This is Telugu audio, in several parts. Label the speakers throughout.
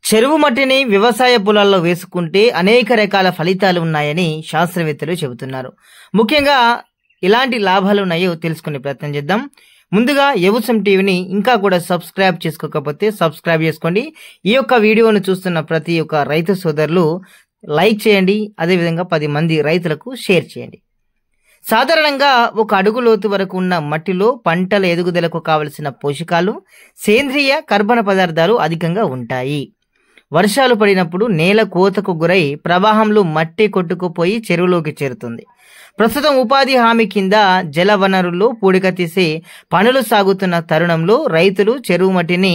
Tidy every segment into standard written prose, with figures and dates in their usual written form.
Speaker 1: చెరువు మట్టిని వ్యవసాయ పొలాల్లో వేసుకుంటే అనేక రకాల ఫలితాలు ఉన్నాయని శాస్త్రవేత్తలు చెబుతున్నారు. ముఖ్యంగా ఎలాంటి లాభాలు ఉన్నాయో తెలుసుకునే ప్రయత్నం చేద్దాం. ముందుగా యవుసం టీవీని ఇంకా కూడా సబ్స్క్రైబ్ చేసుకోకపోతే సబ్స్క్రైబ్ చేసుకోండి. ఈ యొక్క వీడియోను చూస్తున్న ప్రతి ఒక్క రైతు సోదరులు లైక్ చేయండి. అదేవిధంగా 10 మంది రైతులకు షేర్ చేయండి. సాధారణంగా 1 అడుగు లోతు వరకు ఉన్న మట్టిలో పంటల ఎదుగుదలకు కావలసిన పోషకాలు, సేంద్రియ కర్బన పదార్థాలు అధికంగా ఉంటాయి. వర్షాలు పడినప్పుడు నేల కోతకు గురై ప్రవాహంలో మట్టి కొట్టుకుపోయి చెరువులోకి చేరుతుంది. ప్రస్తుతం ఉపాధి హామీ కింద జల వనరుల్లో పూడిక తీసే పనులు సాగుతున్న తరుణంలో రైతులు చెరువు మట్టిని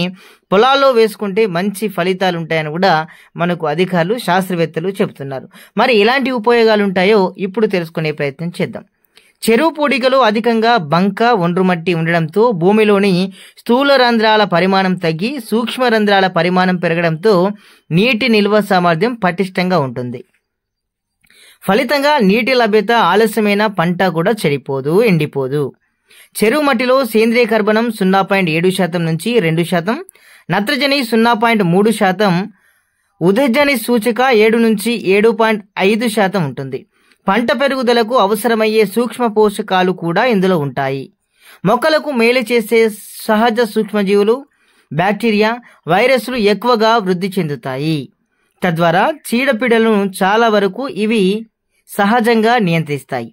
Speaker 1: పొలాల్లో వేసుకుంటే మంచి ఫలితాలు ఉంటాయని కూడా మనకు అధికారులు, శాస్త్రవేత్తలు చెబుతున్నారు. మరి ఎలాంటి ఉపయోగాలు ఉంటాయో ఇప్పుడు తెలుసుకునే ప్రయత్నం చేద్దాం. చెరువు పూడికలో అధికంగా బంక, ఒండ్రు మట్టి ఉండడంతో భూమిలోని స్థూల రంధ్రాల పరిమాణం తగ్గి సూక్ష్మ రంధ్రాల పరిమాణం పెరగడంతో నీటి నిల్వ సామర్థ్యం పటిష్టంగా ఉంటుంది. ఫలితంగా నీటి లభ్యత ఆలస్యమైన పంట కూడా చెడిపోదు, ఎండిపోదు. చెరువు మట్టిలో సేంద్రియ కర్బనం 0.7% నుంచి 2%, నత్రజని 0.3%, ఉదజని సూచిక 7 నుంచి 7.5% ఉంటుంది. పంట పెరుగుదలకు అవసరమయ్యే సూక్ష్మ పోషకాలు కూడా ఇందులో ఉంటాయి. మొక్కలకు మేలు చేసే సహజ సూక్ష్మజీవులు, బ్యాక్టీరియా, వైరస్లు ఎక్కువగా వృద్ధి చెందుతాయి. తద్వారా చీడపీడలను చాలా వరకు ఇవి సహజంగా నియంత్రిస్తాయి.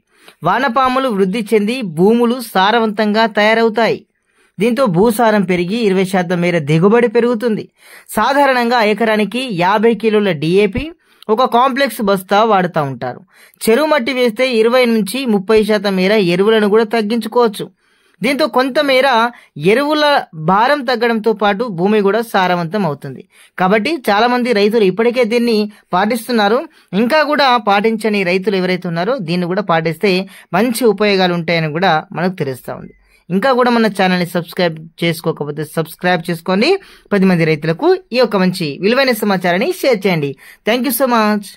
Speaker 1: వానపాములు వృద్ధి చెంది భూములు సారవంతంగా తయారవుతాయి. దీంతో భూసారం పెరిగి 20% మేర దిగుబడి పెరుగుతుంది. సాధారణంగా ఎకరానికి 50 కిలోల DAP, ఒక కాంప్లెక్స్ బస్తా వాడుతూ ఉంటారు. చెరువు మట్టి వేస్తే 20 నుంచి 30% మేర ఎరువులను కూడా తగ్గించుకోవచ్చు. దీంతో కొంతమేర ఎరువుల భారం తగ్గడంతో పాటు భూమి కూడా సారవంతం అవుతుంది. కాబట్టి చాలా మంది రైతులు ఇప్పటికే దీన్ని పాటిస్తున్నారు. ఇంకా కూడా పాటించని రైతులు ఎవరైతే ఉన్నారో దీన్ని కూడా పాటిస్తే మంచి ఉపయోగాలు ఉంటాయని కూడా మనకు తెలుస్తూ ఉంది. ఇంకా కూడా మన ఛానల్ని సబ్స్క్రైబ్ చేసుకోకపోతే సబ్స్క్రైబ్ చేసుకోండి. 10 మంది రైతులకు ఈ యొక్క మంచి విలువైన సమాచారాన్ని షేర్ చేయండి. Thank you so much.